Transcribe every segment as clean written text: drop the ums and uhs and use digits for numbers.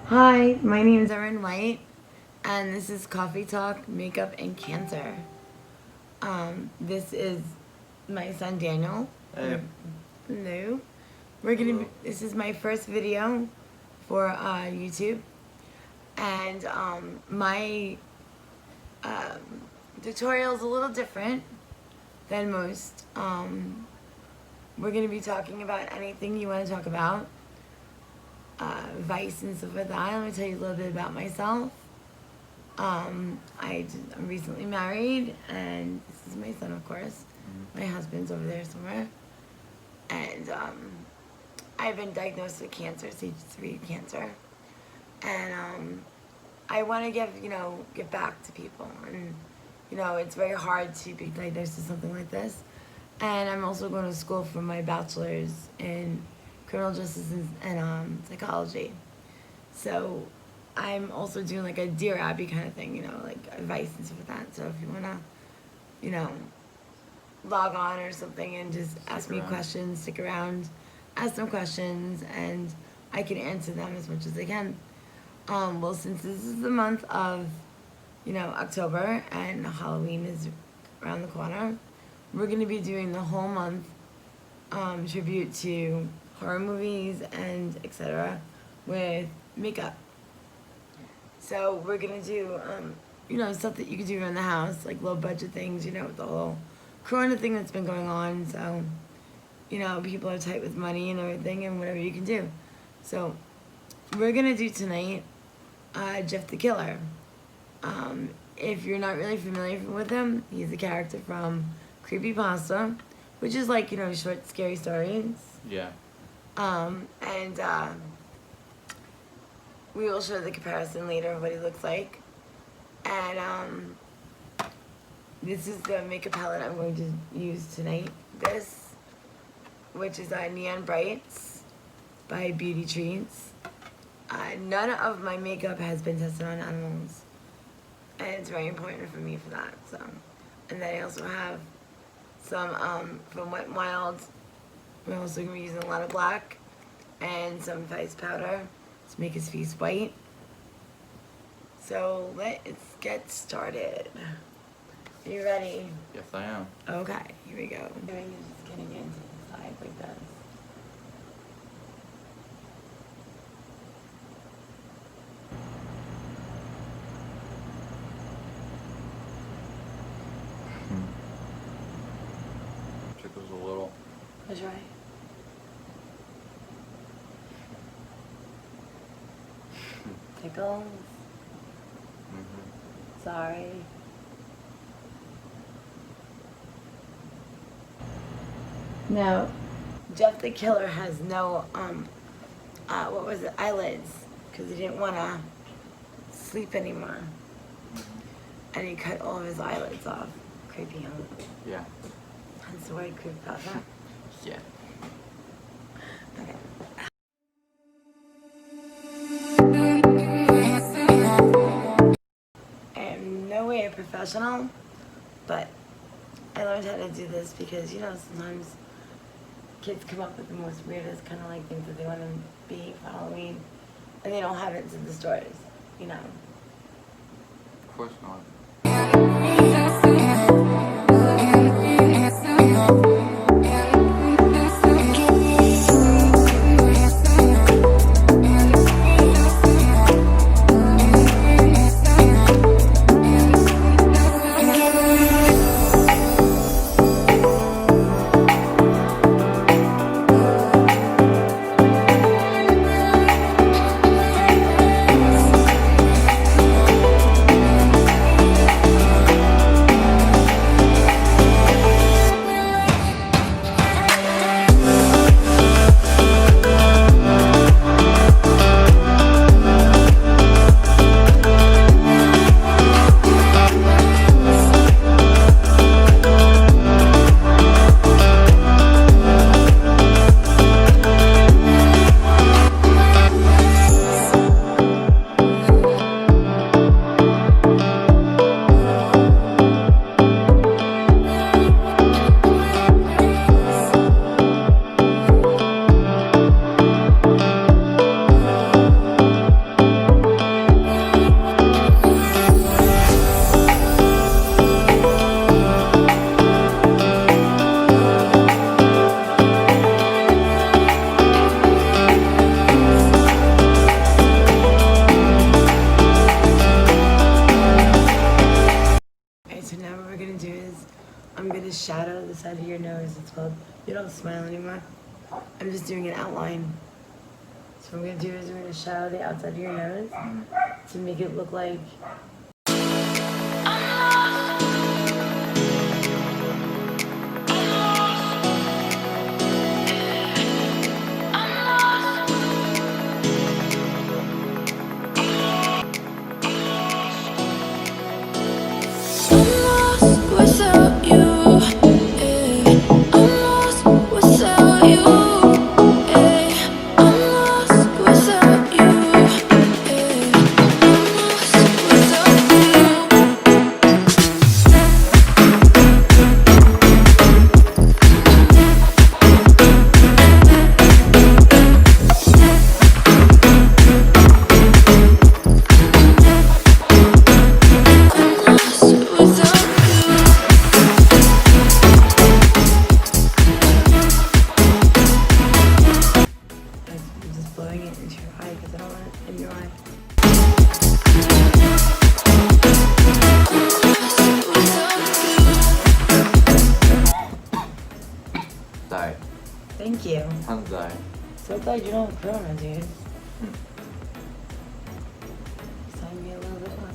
Hi, my name is Erin White, and this is Coffee Talk, Makeup, and Cancer. This is my son Daniel. Hey. Hello. This is my first video for YouTube, and my tutorial is a little different than most. We're gonna be talking about anything you want to talk about. Advice and stuff like that. Let me tell you a little bit about myself. I'm recently married, and this is my son, of course. My husband's over there somewhere. And I've been diagnosed with cancer, stage 3 cancer. And I want to give back to people. And, it's very hard to be diagnosed with something like this. And I'm also going to school for my bachelor's in criminal justice and psychology. So I'm also doing like a Dear Abby kind of thing, like advice and stuff like that. So if you wanna, log on or something and just ask me questions, stick around, ask some questions, and I can answer them as much as I can. Well, since this is the month of, October and Halloween is around the corner, we're gonna be doing the whole month tribute to horror movies and etc. with makeup. So we're gonna do stuff that you can do around the house, like low budget things, with the whole corona thing that's been going on. So people are tight with money and everything, and whatever you can do. So we're gonna do tonight Jeff the Killer. If you're not really familiar with him, he's a character from Creepypasta, which is like short scary stories. Yeah. We will show the comparison later of what he looks like. And this is the makeup palette I'm going to use tonight. This, which is Neon Brights by Beauty Treats. None of my makeup has been tested on animals, and it's very important for me for that. So, and then I also have some from Wet n Wild. We're also going to be using a lot of black and some face powder to make his face white. So let's get started. Are you ready? Yes, I am. Okay, here we go. Doing is just getting into the side like this. Tickles a little. That's right. Tickles. Sorry. Now, Jeff the Killer has no, eyelids, because he didn't want to sleep anymore. And he cut all of his eyelids off. Creepy, huh? Yeah. That's the word creepypasta. Yeah. Okay. I am no way a professional, but I learned how to do this because, sometimes kids come up with the most weirdest kind of like things that they want to be for Halloween, and they don't have it in the stores, Of course not. guess it's called. You don't smile anymore. I'm just doing an outline. So what I'm gonna do is we're gonna shadow the outside of your nose to make it look like. Without you, I'm lost without you, I'm lost without you, I'm just blowing it into your eye because I don't want it in your eye. Die. Thank you. I'm die. So glad you don't have corona, dude. Sign me a little bit more.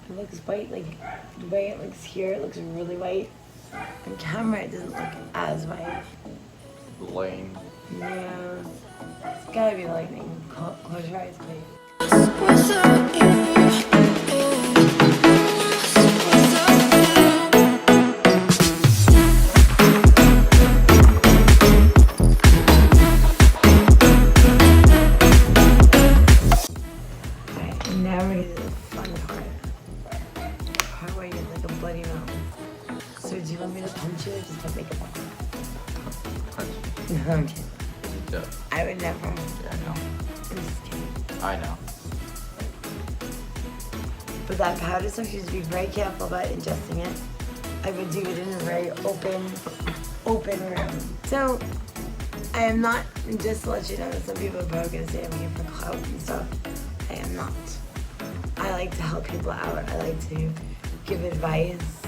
It looks white, like the way it looks here, it looks really white. On camera, it doesn't look as white. Lame. Yeah, it's gotta be lightning. Close your eyes, please. without you, Alright, and now we're gonna do the fun part where you have like a bloody mouth. So do you want me to punch you or just put makeup on? Punch. No, I'm kidding. Yeah. I would never. I'm Yeah, I know. just kidding. I know. But that powder stuff, you have to be very careful about ingesting it. I would do it in a very open room. So, I am not, just to let you know, some people are probably gonna say I'm here for clout and stuff. I am not. I like to help people out. I like to give advice.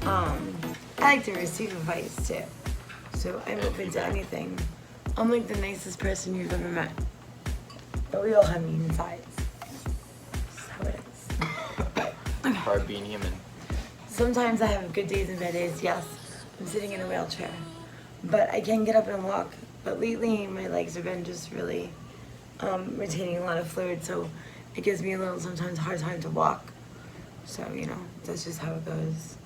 I like to receive advice too. So I'm open to anything. I'm like the nicest person you've ever met. But we all have mean sides. That's how it is. Hard being human. Sometimes I have good days and bad days, yes. I'm sitting in a wheelchair. But I can get up and walk. But lately my legs have been just really retaining a lot of fluid, so it gives me a little sometimes hard time to walk. So, you know, that's just how it goes.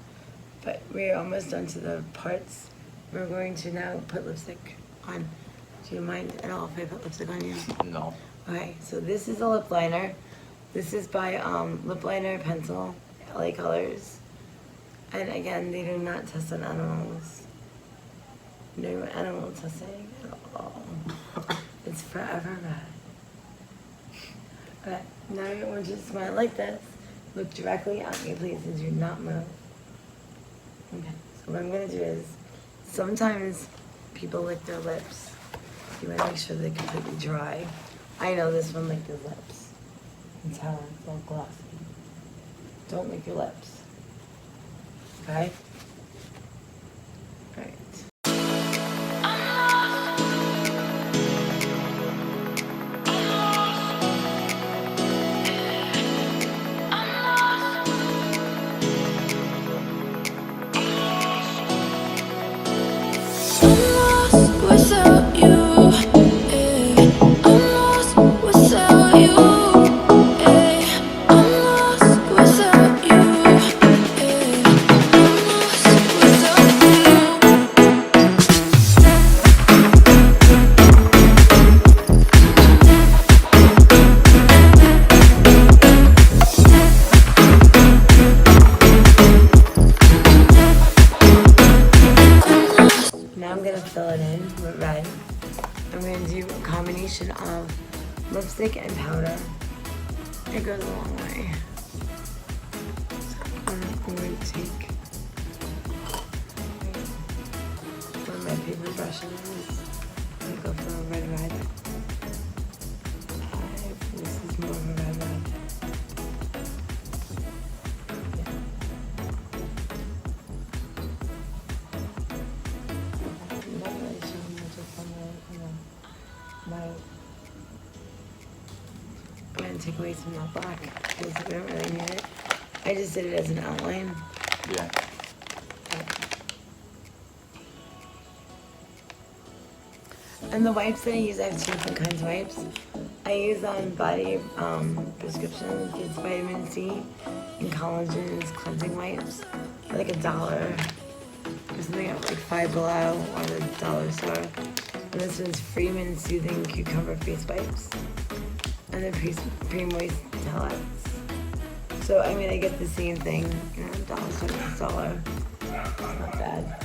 But we're almost done to the parts. We're going to now put lipstick on. Do you mind at all if I put lipstick on you? No. Okay, so this is a lip liner. This is by Lip Liner Pencil, LA Colors. And again, they do not test on animals. No animal testing at all. It's forever bad. Okay, now I want you to smile like this. Look directly at me, please, and do not move. Okay, so what I'm gonna do is, sometimes people lick their lips. You wanna make sure they're completely dry. I know this one licked his lips. You can tell it's all glossy. Don't lick your lips. Okay? Alright. I'm lost without you, I'm lost without you, I'm lost without you, I'm Now I'm gonna fill it in with red. I'm gonna do a combination of lipstick and powder. It goes a long way. So I'm going to take the brushes. I'm gonna go for a red red. This is more of a red red. Yeah. I'm not really showing much of my. I'm gonna take away some of that black because we don't really need it. I just did it as an outline. Yeah. And the wipes that I use, I have 2 different kinds of wipes. I use body prescriptions. It's vitamin C and collagen's cleansing wipes. They're like $1 or something at like Five Below or the dollar store. And this one's Freeman Soothing Cucumber Face Wipes. And the pre-moist towelettes. So I mean, I get the same thing, you know, dollar store, $1. It's not bad.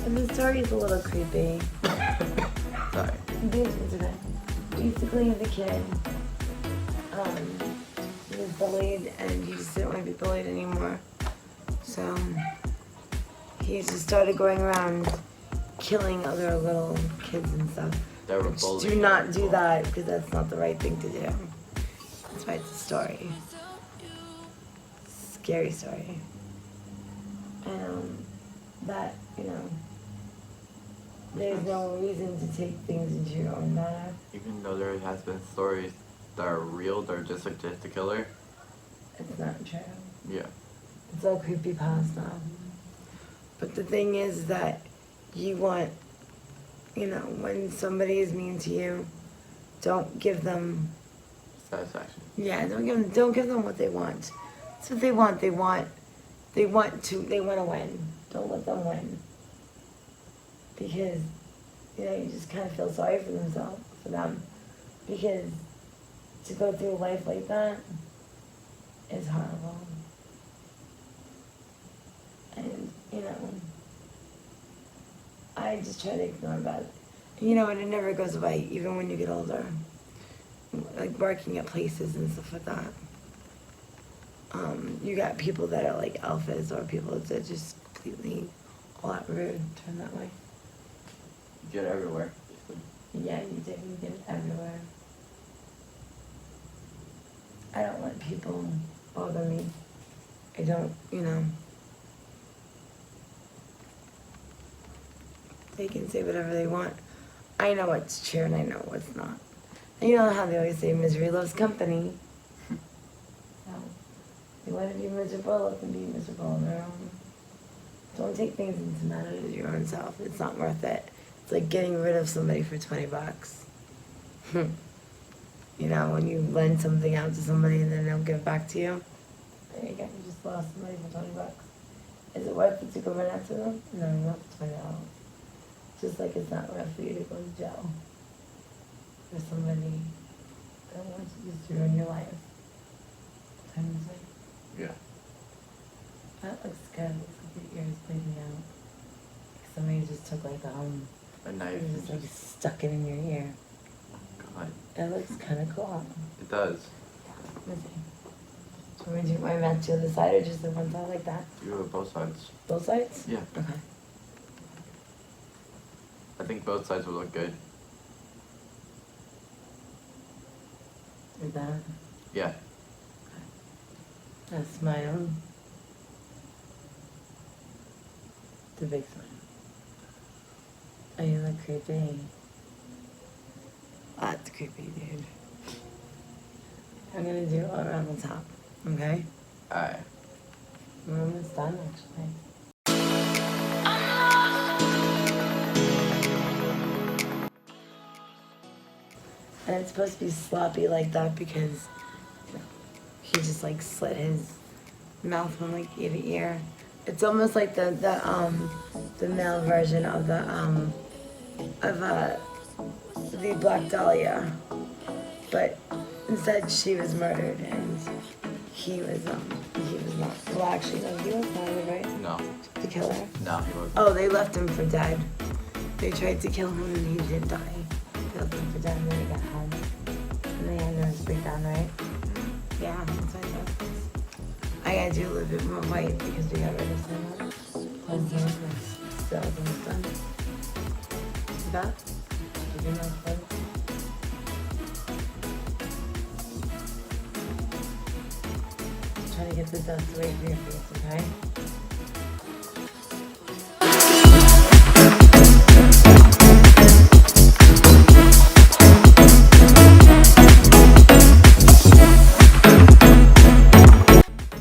And the story is a little creepy. Sorry. Basically, the kid he was bullied and he just didn't want to be bullied anymore. So he just started going around killing other little kids and stuff. They were Which bullied. do not do that because that's not the right thing to do. That's why it's a story. Scary story. And that, you know, there's no reason to take things into your own manner. Even though there has been stories that are real, they're just like just a killer. It's not true. Yeah. It's all creepypasta. But the thing is that you want, you know, when somebody is mean to you, don't give them, Satisfaction. yeah, don't give them what they want. That's what they want. They want to win. Don't let them win. Because, you know, you just kind of feel sorry for them. Because to go through life like that is horrible. And, you know, I just try to ignore that. You know, and it never goes away, even when you get older. Like working at places and stuff like that. You got people that are like alphas or people that are just completely all out rude. Turn that way. You get everywhere. Yeah, you do. You get it everywhere. I don't let people bother me. I don't, you know. They can say whatever they want. I know what's true and I know what's not. And you know how they always say misery loves company. So, they want to be miserable, let them be miserable on their own. Don't take things into matters of your own self. It's not worth it. It's like getting rid of somebody for $20. You know, when you lend something out to somebody and then they don't give it back to you, there you go, you just lost somebody for $20. Is it worth it to go run after them? No, not for $20. Just like it's not worth for you to go to jail for somebody that wants to just ruin your life. Time to say, Yeah. that looks good. Looks like your ears bleeding out. Like somebody just took like A knife. and just like stuck it in your ear. God. It looks kind of cool. It does. Let me see. So we're gonna do my match to the side or just the one side like that? You have both sides. Both sides? Yeah. Okay. I think both sides will look good. Like that. Yeah. A smile. The big smile. Oh, you look creepy. That's creepy, dude. I'm gonna do it all around the top, okay? Alright. We're almost done, actually. And it's supposed to be sloppy like that because he just like slit his mouth from like ear to ear. It's almost like the male version of the Black Dahlia but instead she was murdered and he was not. Well, actually, no, he was murdered, right? No. The killer. No, he wasn't. Oh, they left him for dead. They tried to kill him and he did die. They left him for dead and then he got home. And they had nervous breakdown, right? Yeah, that's what I thought. I gotta do a little bit more white because we got rid of some of it. Cells and stuff. See that? Did you know that? Trying to get the dust away from your face, okay?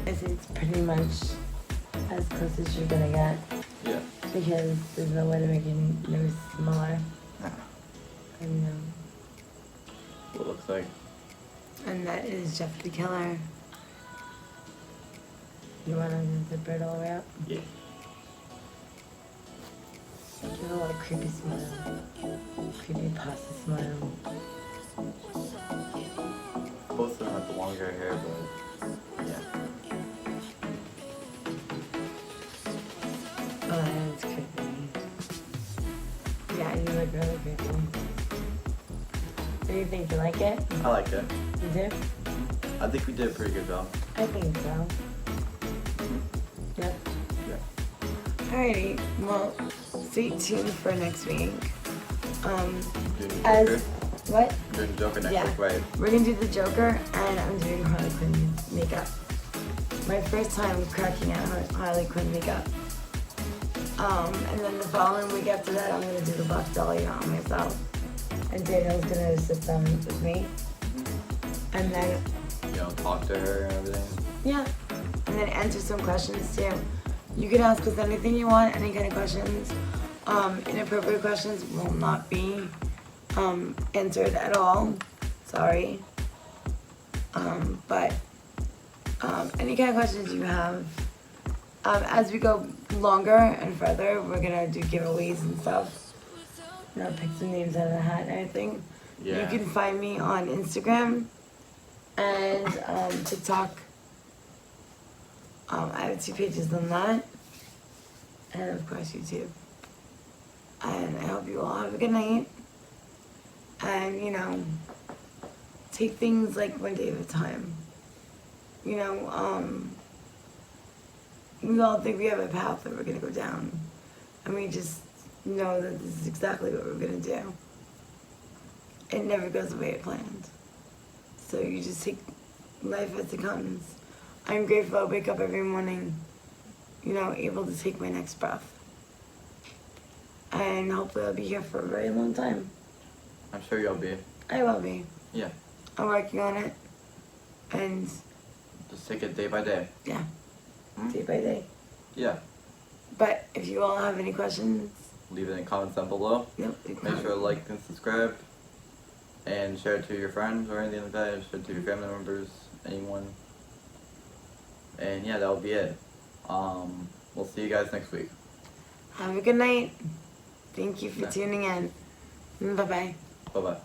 It's pretty much as close as you're gonna get. Yeah. Because there's no way to make it no smaller. Nah. And, What it looks like. and that is Jeff the Killer. You wanna zip it all the way up? Yeah. Give it a little creepy smile. Creepypasta smile. Both of them have the longer hair, but yeah. Oh, that's creepy. Yeah, you look really creepy. What do you think? You like it? I like it. You do? I think we did a pretty good job. I think so. Yep. Yeah. Alrighty, well, stay tuned for next week. Doing As Joker. what? Doing Joker next Yeah. week, right? We're gonna do the Joker, and I'm doing Harley Quinn makeup. My first time cracking out Harley Quinn makeup. And then the following week after that, I'm gonna do the Black Dahlia on myself, and Daniel's gonna assist them with me. And then You know, talk to her and everything. yeah, and then answer some questions too. You can ask us anything you want, any kind of questions. Inappropriate questions will not be answered at all. Sorry. But any kind of questions you have. As we go longer and further, we're gonna do giveaways and stuff. You know, pick some names out of the hat and everything. Yeah. You can find me on Instagram and TikTok. I have 2 pages on that. And of course YouTube. And I hope you all have a good night. And, you know, take things like one day at a time. You know, we all think we have a path that we're gonna go down. And we just know that this is exactly what we're gonna do. It never goes the way it planned. So you just take life as it comes. I'm grateful I wake up every morning, you know, able to take my next breath. And hopefully I'll be here for a very long time. I'm sure you'll be. I will be. Yeah. I'm working on it. And Just take it day by day. yeah, day by day. Yeah. But if you all have any questions, Leave it in the comments down below. yep, Make sure to like and subscribe. And share it to your friends or anything like that. Share it to your family members, anyone. And yeah, that'll be it. We'll see you guys next week. have a good night. Thank you for Yeah. tuning in. Bye-bye. Bye-bye.